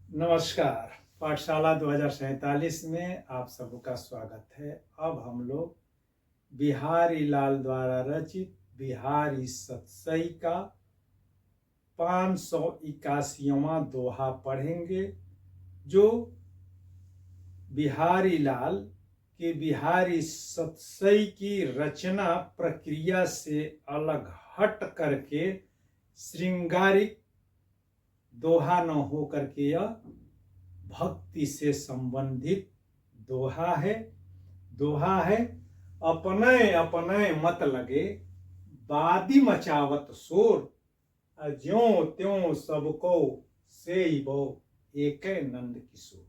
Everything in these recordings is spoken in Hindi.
नमस्कार। पाठशाला 2047 में आप सबका स्वागत है। अब हम लोग बिहारी लाल द्वारा रचित बिहारी सतसई का 581वां दोहा पढ़ेंगे, जो बिहारी लाल के बिहारी सतसई की रचना प्रक्रिया से अलग हट करके श्रृंगारिक दोहा न हो करके यह भक्ति से संबंधित दोहा है। अपने अपने मत लगे बादी मचावत शोर, ज्यों त्यों सबको सेई बो एक नंद किशोर।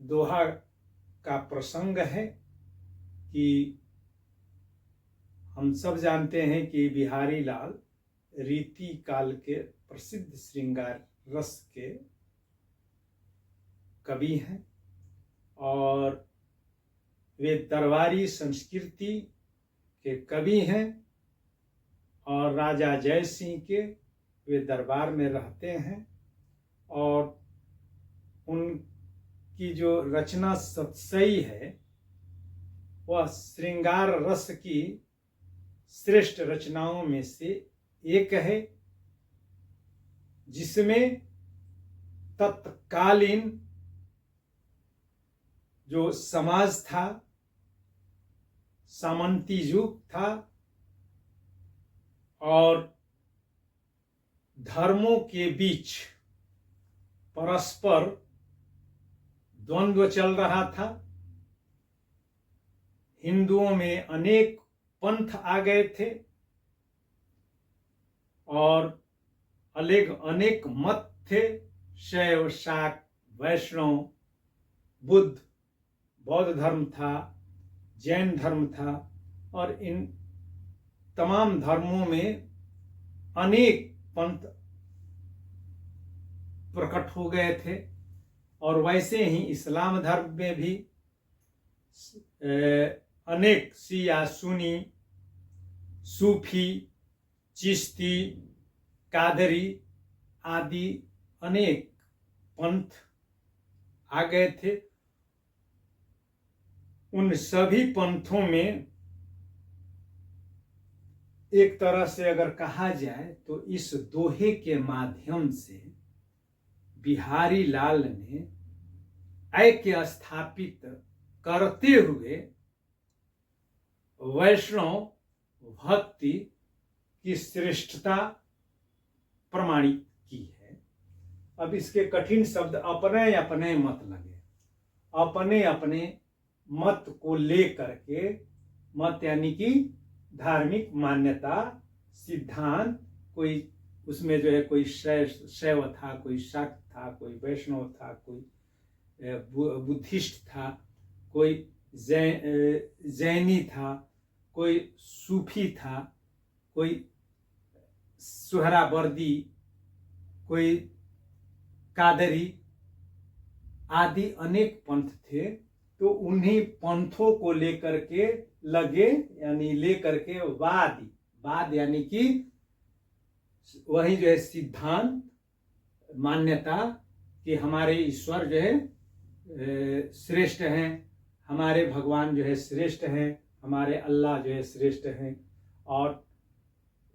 दोहा का प्रसंग है कि हम सब जानते हैं कि बिहारी लाल रीति काल के प्रसिद्ध श्रृंगार रस के कवि हैं और वे दरबारी संस्कृति के कवि हैं और राजा जय सिंह के वे दरबार में रहते हैं और उनकी जो रचना सतसई है वह श्रृंगार रस की श्रेष्ठ रचनाओं में से एक है, जिसमें तत्कालीन जो समाज था, सामंती युग था और धर्मों के बीच परस्पर द्वंद्व चल रहा था। हिंदुओं में अनेक पंथ आ गए थे और अनेक मत थे, शैव, शाक्त, वैष्णव, बुद्ध, बौद्ध धर्म था, जैन धर्म था और इन तमाम धर्मों में अनेक पंथ प्रकट हो गए थे। और वैसे ही इस्लाम धर्म में भी अनेक शिया, सुन्नी, सूफी, चिश्ती, कादरी आदि अनेक पंथ आ गए थे। उन सभी पंथों में एक तरह से अगर कहा जाए तो इस दोहे के माध्यम से बिहारी लाल ने ऐक्य स्थापित करते हुए वैष्णव भक्ति की श्रेष्ठता प्रमाणित की है। अब इसके कठिन शब्द अपने अपने मत लगे, अपने अपने मत को लेकर के, मत यानी कि धार्मिक मान्यता, सिद्धांत, कोई उसमें जो है कोई शैव था, कोई शाक्त था, कोई वैष्णव था, कोई बुद्धिस्ट था, कोई जैनी था, कोई सूफी था, कोई सुहरावर्दी, कोई कादरी आदि अनेक पंथ थे। तो उन्हीं पंथों को लेकर के लगे, यानी लेकर के वाद यानी कि वही जो है सिद्धांत, मान्यता कि हमारे ईश्वर जो है श्रेष्ठ हैं, हमारे भगवान जो है श्रेष्ठ हैं, हमारे अल्लाह जो है श्रेष्ठ हैं। और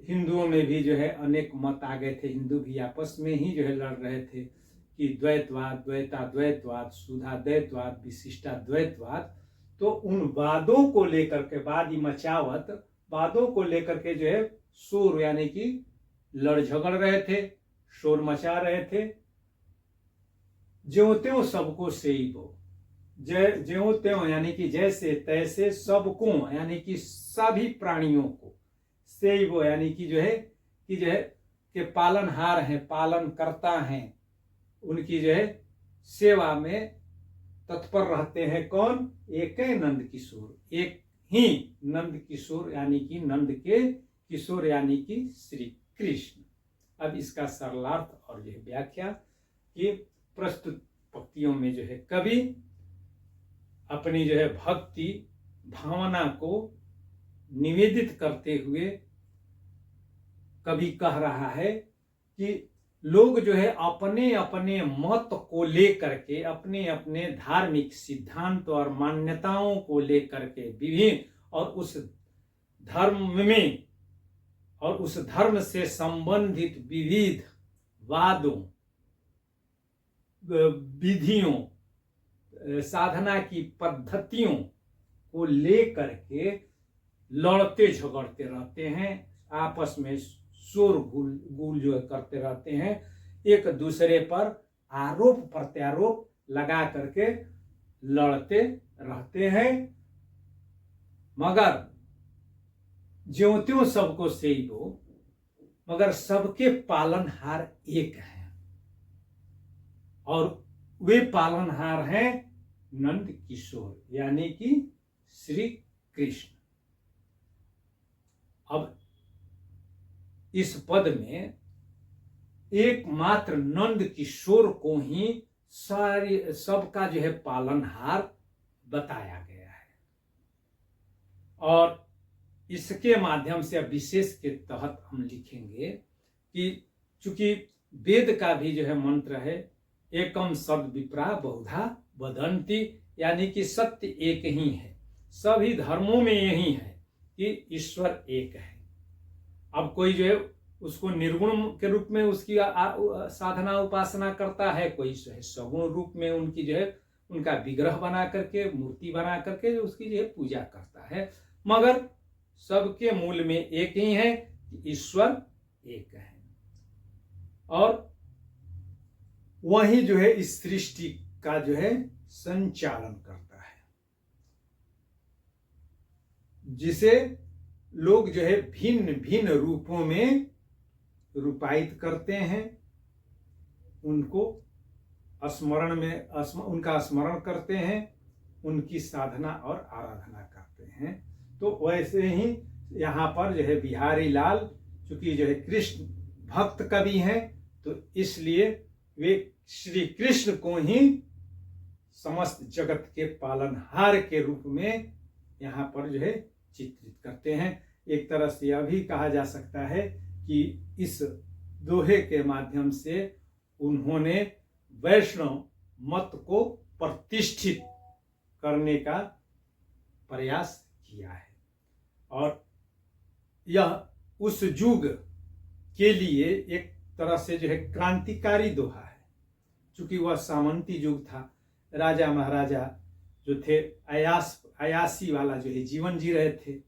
हिंदुओं में भी जो है अनेक मत आ गए थे, हिंदू भी आपस में ही जो है लड़ रहे थे कि द्वैतवाद, द्वैताद्वैतवाद, शुद्धाद्वैतवाद, विशिष्टाद्वैतवाद। तो उन वादों को लेकर के, वादी मचावत वादों को लेकर के जो है शोर यानी कि लड़ झगड़ रहे थे, शोर मचा रहे थे। ज्यों त्यों सबको सेई बो, ज्यों त्यों यानी कि जैसे तैसे, सबको यानी कि सभी प्राणियों को, सेई बो यानी कि जो है कि पालनहार हैं, पालन करता हैं, उनकी जो है सेवा में तत्पर रहते हैं। कौन? एक नंद किशोर, एक ही नंद किशोर यानी कि नंद के किशोर यानी कि श्री कृष्ण। अब इसका सरलार्थ और जो है व्याख्या कि प्रस्तुत पंक्तियों में जो है कवि अपनी जो है भक्ति भावना को निवेदित करते हुए कवि कह रहा है कि लोग जो है अपने अपने मत को लेकर के, अपने अपने धार्मिक सिद्धांत और मान्यताओं को लेकर के विभिन्न और उस धर्म में और उस धर्म से संबंधित विविध वादों, विधियों, साधना की पद्धतियों को लेकर के लड़ते झगड़ते रहते हैं, आपस में शोर गुल जो करते रहते हैं, एक दूसरे पर आरोप प्रत्यारोप लगा करके लड़ते रहते हैं। मगर ज्यों त्यों सबको सेई दो, मगर सबके पालनहार एक हैं और वे पालनहार हैं नंद किशोर, यानी कि श्री कृष्ण। अब इस पद में एकमात्र नंद किशोर को ही सबका जो है पालनहार बताया गया है और इसके माध्यम से विशेष के तहत हम लिखेंगे कि चूंकि वेद का भी जो है मंत्र है एकम सद विप्रा बहुधा वदंती, यानी कि सत्य एक ही है, सभी धर्मों में यही है कि ईश्वर एक है। अब कोई जो है उसको निर्गुण के रूप में उसकी साधना उपासना करता है, कोई सगुण रूप में उनकी जो है उनका विग्रह बना करके, मूर्ति बना करके उसकी जो है पूजा करता है, मगर सबके मूल में एक ही है कि ईश्वर एक है और वही जो है इस सृष्टि का जो है संचालन करता है, जिसे लोग जो है भिन्न भिन्न रूपों में रूपायित करते हैं, उनको स्मरण में उनका स्मरण करते हैं, उनकी साधना और आराधना करते हैं। तो वैसे ही यहाँ पर जो है बिहारी लाल चूंकि जो है कृष्ण भक्त कवि हैं, तो इसलिए वे श्री कृष्ण को ही समस्त जगत के पालनहार के रूप में यहाँ पर जो है चित्रित करते हैं। एक तरह से यह भी कहा जा सकता है कि इस दोहे के माध्यम से उन्होंने वैष्णव मत को प्रतिष्ठित करने का प्रयास किया है और यह उस युग के लिए एक तरह से जो है क्रांतिकारी दोहा है, चूंकि वह सामंती युग था, राजा महाराजा जो थे अयासी वाला जो है जीवन जी रहे थे,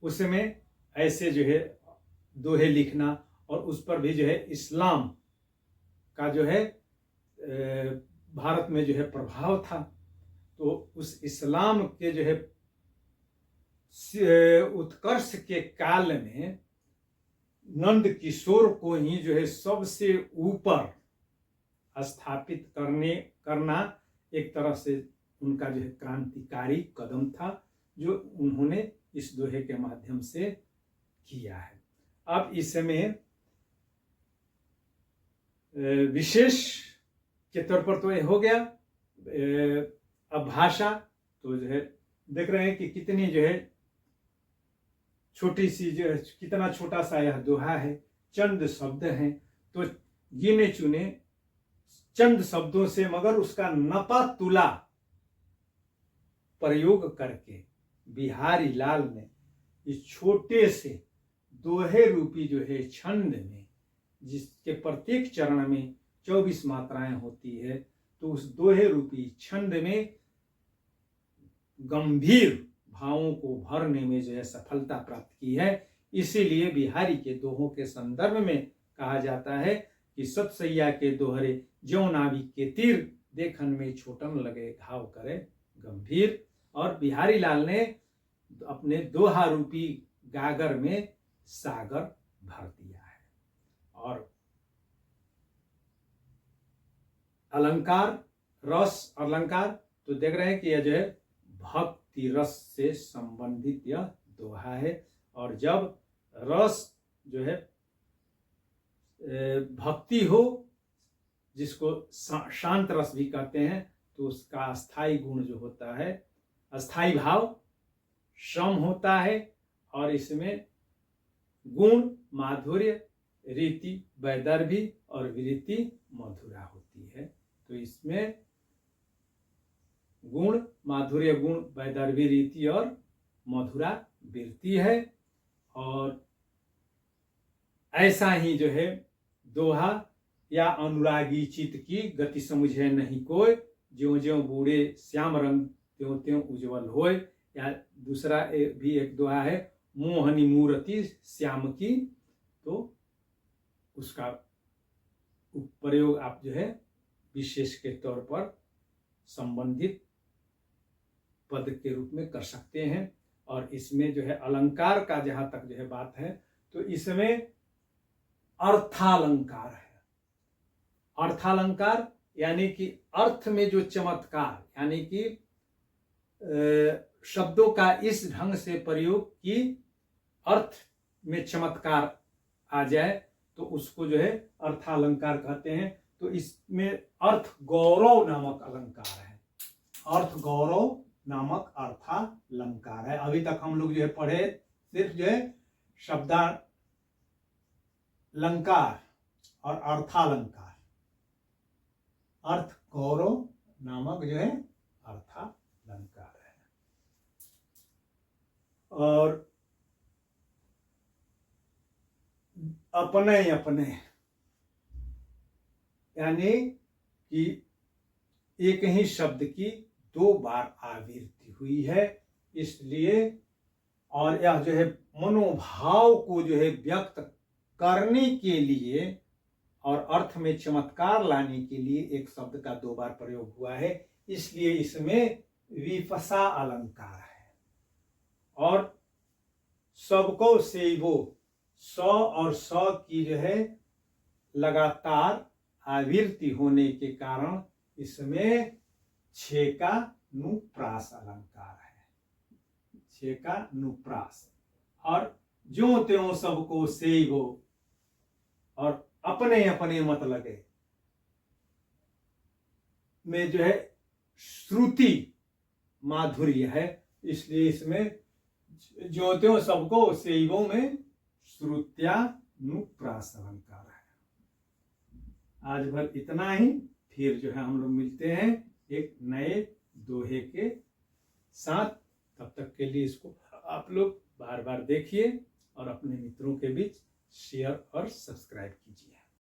उसमें ऐसे जो है दोहे लिखना और उस पर भी जो है इस्लाम का जो है भारत में जो है प्रभाव था, तो उस इस्लाम के जो है उत्कर्ष के काल में नंद किशोर को ही जो है सबसे ऊपर स्थापित करना एक तरह से उनका जो है क्रांतिकारी कदम था, जो उन्होंने इस दोहे के माध्यम से किया है। अब इसमें विशेष के तौर पर तो ये हो गया। अब भाषा तो जो है देख रहे हैं कि कितनी जो है छोटी सी जो है, कितना छोटा सा यह दोहा है, चंद शब्द हैं, तो गिने चुने चंद शब्दों से मगर उसका नपा तुला प्रयोग करके बिहारी लाल ने इस छोटे से दोहे रूपी जो है छंद में, जिसके प्रत्येक चरण में 24 मात्राएं होती है, तो उस दोहे रूपी छंद में गंभीर भावों को भरने में जो है सफलता प्राप्त की है। इसीलिए बिहारी के दोहों के संदर्भ में कहा जाता है कि सतसैया के दोहरे ज्यों नाविक के तीर, देखन में छोटन लगे घाव करे गंभीर। और बिहारी लाल ने अपने दोहा रूपी गागर में सागर भर दिया है। और अलंकार, रस, अलंकार तो देख रहे हैं कि यह जो है भक्ति रस से संबंधित यह दोहा है। और जब रस जो है भक्ति हो, जिसको शांत रस भी कहते हैं, तो उसका अस्थाई गुण जो होता है, अस्थाई भाव श्रम होता है, और इसमें गुण, माधुर्य रीति वैदर्भी और विरीति मधुरा होती है। तो इसमें गुण माधुर्य गुण वैदर्भी रीति और मधुरा वृत्ति है। और ऐसा ही जो है दोहा या अनुरागी चित की गति समझे नहीं कोई, ज्यों ज्यों बूढ़े श्याम रंग त्यों त्यों उज्जवल होय। या दूसरा भी एक दोहा है, मोहनी मूर्ति श्याम की। तो उसका प्रयोग आप जो है विशेष के तौर पर संबंधित पद के रूप में कर सकते हैं। और इसमें जो है अलंकार का जहां तक जो है बात है, तो इसमें अर्थालंकार है। अर्थालंकार यानी कि अर्थ में जो चमत्कार, यानी कि शब्दों का इस ढंग से प्रयोग कि अर्थ में चमत्कार आ जाए, तो उसको जो है अर्थालंकार कहते हैं। तो इसमें अर्थ गौरव नामक अलंकार है। अर्थ गौरव नामक अर्थालंकार है। अभी तक हम लोग जो है पढ़े सिर्फ जो है शब्दालंकार और अर्थालंकार। अर्थ गौरव नामक जो है अर्थालंकार है। और अपने अपने यानी कि एक ही शब्द की दो बार आवृत्ति हुई है, इसलिए और यह जो है मनोभाव को जो है व्यक्त करने के लिए और अर्थ में चमत्कार लाने के लिए एक शब्द का दो बार प्रयोग हुआ है, इसलिए इसमें विपसा अलंकार है। और सबको सेवो स और स की जो है लगातार आवृत्ति होने के कारण इसमें छेका नुप्रास अलंकार है। छेका नुप्रास। और ज्यों त्यों सबको सेवो और अपने अपने मत लगे में जो है श्रुति माधुर्य है, इसलिए इसमें ज्यों त्यों सबको सेवो में श्रुत्या नुप्रास अलंकार है। आज भर इतना ही, फिर जो है हम लोग मिलते हैं एक नए दोहे के साथ। तब तक के लिए इसको आप लोग बार बार देखिए और अपने मित्रों के बीच शेयर और सब्सक्राइब कीजिए।